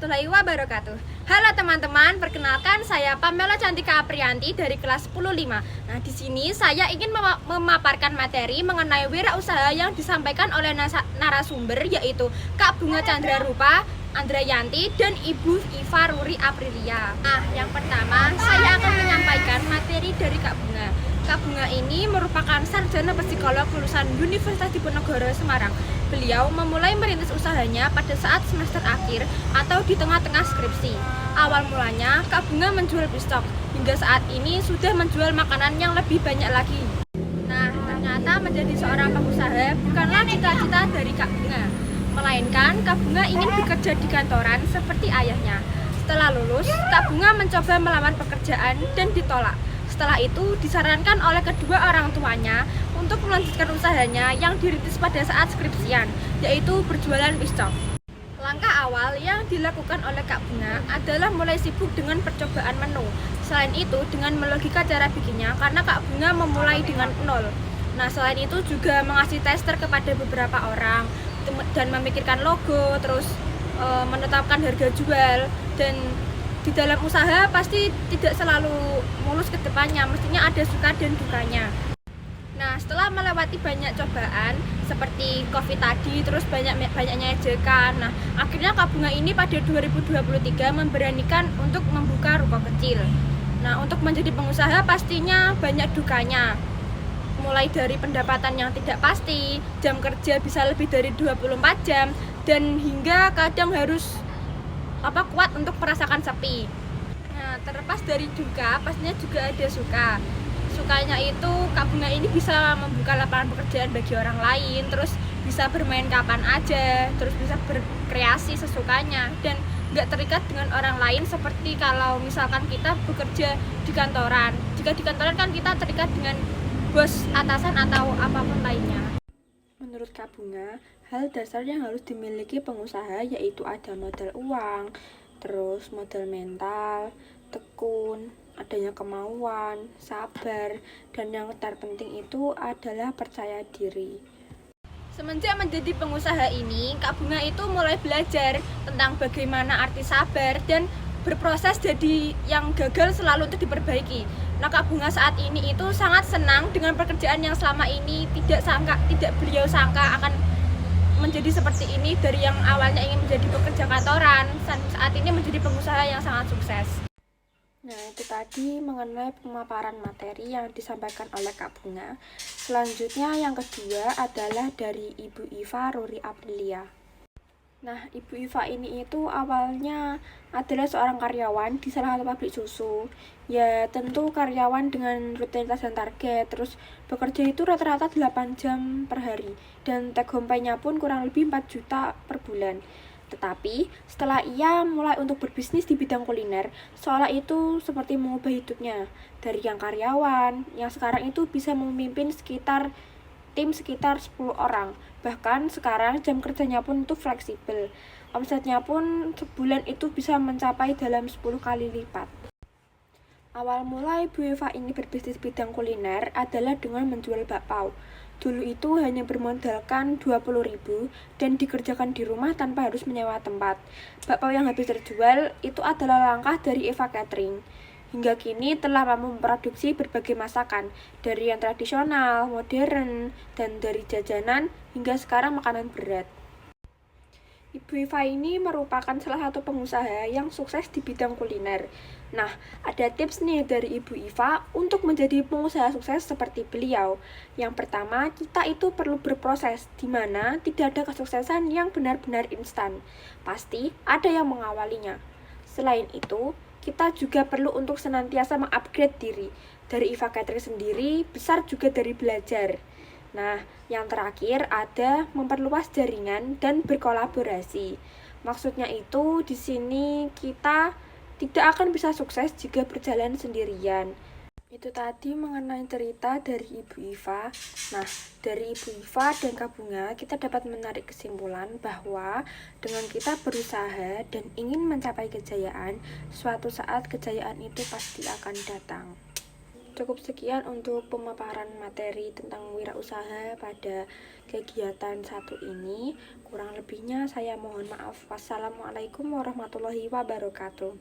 warahmatullahi wabarakatuh. Halo teman-teman, perkenalkan saya Pamela Cantika Aprianti dari kelas 10-5. Nah, di sini saya ingin memaparkan materi mengenai wirausaha yang disampaikan oleh narasumber, yaitu Kak Bunga Chandra Rupa Andrayanti dan Ibu Iva Ruri Aprilia. Nah, yang pertama saya akan menyampaikan materi dari Kak Bunga. Kak Bunga ini merupakan sarjana psikolog lulusan Universitas Diponegoro Semarang. Beliau memulai merintis usahanya pada saat semester akhir atau di tengah-tengah skripsi. Awal mulanya, Kak Bunga menjual pistok. Hingga saat ini sudah menjual makanan yang lebih banyak lagi. Nah, ternyata menjadi seorang pengusaha bukanlah cita-cita dari Kak Bunga, melainkan Kak Bunga ingin bekerja di kantoran seperti ayahnya. Setelah lulus, Kak Bunga mencoba melamar pekerjaan dan ditolak. Setelah itu disarankan oleh kedua orang tuanya untuk melanjutkan usahanya yang dirintis pada saat skripsian, yaitu berjualan pistok. Langkah awal yang dilakukan oleh Kak Bunga adalah mulai sibuk dengan percobaan menu. Selain itu dengan melogika cara bikinnya, karena Kak Bunga memulai dengan nol. Nah, selain itu juga mengasih tester kepada beberapa orang dan memikirkan logo, terus menetapkan harga jual. Dan di dalam usaha pasti tidak selalu mulus ke depannya, mestinya ada suka dan dukanya. Nah, setelah melewati banyak cobaan seperti COVID tadi, terus banyaknya ejekan. Nah, akhirnya Kak Bunga ini pada 2023 memberanikan untuk membuka ruko kecil. Nah, untuk menjadi pengusaha pastinya banyak dukanya. Mulai dari pendapatan yang tidak pasti, jam kerja bisa lebih dari 24 jam, dan hingga kadang harus kuat untuk merasakan sepi. Nah, terlepas dari duka, pastinya juga ada suka. Sukanya itu Kak Bunga ini bisa membuka lapangan pekerjaan bagi orang lain, terus bisa bermain kapan aja, terus bisa berkreasi sesukanya dan nggak terikat dengan orang lain seperti kalau misalkan kita bekerja di kantoran. Jika di kantoran kan kita terikat dengan bos, atasan atau apapun lainnya. Menurut Kak Bunga, hal dasar yang harus dimiliki pengusaha yaitu ada modal uang, terus modal mental, tekun, adanya kemauan, sabar, dan yang terpenting itu adalah percaya diri. Semenjak menjadi pengusaha ini, Kak Bunga itu mulai belajar tentang bagaimana arti sabar dan berproses jadi yang gagal selalu untuk diperbaiki. Nah, Kak Bunga saat ini itu sangat senang dengan pekerjaan yang selama ini tidak beliau sangka akan menjadi seperti ini. Dari yang awalnya ingin menjadi pekerja kantoran, saat ini menjadi pengusaha yang sangat sukses. Nah, itu tadi mengenai pemaparan materi yang disampaikan oleh Kak Bunga. Selanjutnya yang kedua adalah dari Ibu Iva Ruri Aprilia. Nah, Ibu Iva ini itu awalnya adalah seorang karyawan di salah satu pabrik susu. Ya, tentu karyawan dengan rutinitas dan target, terus bekerja itu rata-rata 8 jam per hari, dan take home pay-nya pun kurang lebih 4 juta per bulan. Tetapi, setelah ia mulai untuk berbisnis di bidang kuliner, seolah itu seperti mengubah hidupnya. Dari yang karyawan, yang sekarang itu bisa memimpin tim sekitar 10 orang. Bahkan sekarang jam kerjanya pun itu fleksibel. Omsetnya pun sebulan itu bisa mencapai dalam 10 kali lipat. Awal mulai Bu Eva ini berbisnis bidang kuliner adalah dengan menjual bakpao. Dulu itu hanya bermodalkan 20.000 dan dikerjakan di rumah tanpa harus menyewa tempat. Bakpao yang habis terjual itu adalah langkah dari Eva Catering. Hingga kini telah mampu memproduksi berbagai masakan, dari yang tradisional, modern, dan dari jajanan hingga sekarang makanan berat. Ibu Iva ini merupakan salah satu pengusaha yang sukses di bidang kuliner. Nah, ada tips nih dari Ibu Iva untuk menjadi pengusaha sukses seperti beliau. Yang pertama, kita itu perlu berproses, di mana tidak ada kesuksesan yang benar-benar instan. Pasti ada yang mengawalinya. Selain itu, kita juga perlu untuk senantiasa mengupgrade diri. Dari Iva Catering sendiri, besar juga dari belajar. Nah, yang terakhir ada memperluas jaringan dan berkolaborasi. Maksudnya itu di sini kita tidak akan bisa sukses jika berjalan sendirian. Itu tadi mengenai cerita dari Ibu Iva. Nah, dari Ibu Iva dan Kak Bunga, kita dapat menarik kesimpulan bahwa dengan kita berusaha dan ingin mencapai kejayaan, suatu saat kejayaan itu pasti akan datang. Cukup sekian untuk pemaparan materi tentang wirausaha pada kegiatan satu ini. Kurang lebihnya saya mohon maaf. Wassalamualaikum warahmatullahi wabarakatuh.